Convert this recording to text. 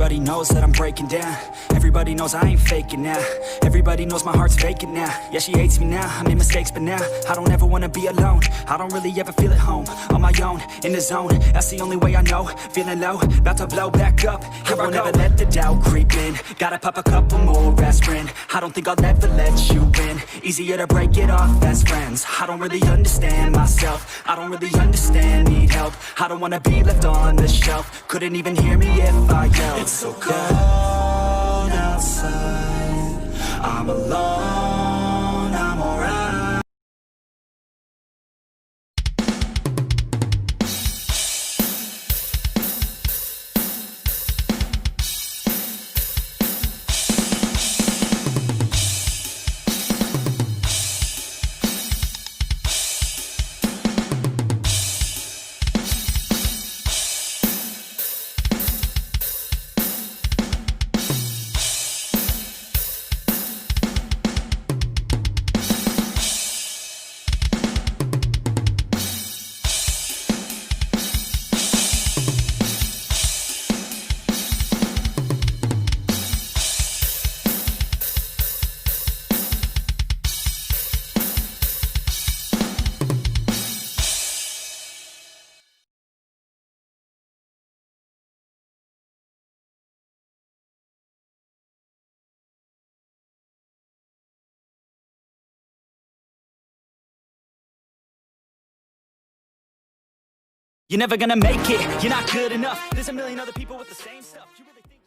Everybody knows that I'm breaking down. Everybody knows I ain't faking now. Everybody knows my heart's vacant now. Yeah, she hates me now, I made mistakes, but now I don't ever wanna be alone. I don't really ever feel at home. On my own, in the zone, that's the only way I know. Feeling low, about to blow back up. Here I won't ever let the doubt creep in. Gotta pop a couple more aspirin. I don't think I'll ever let you in. Easier to break it off best friends. I don't really understand myself. I don't really understand, need help. I don't wanna be left on the shelf. Couldn't even hear me if I yelled. It's so cold outside, I'm alone, I'm alright. You're never gonna make it, you're not good enough. There's a million other people with the same stuff. You really think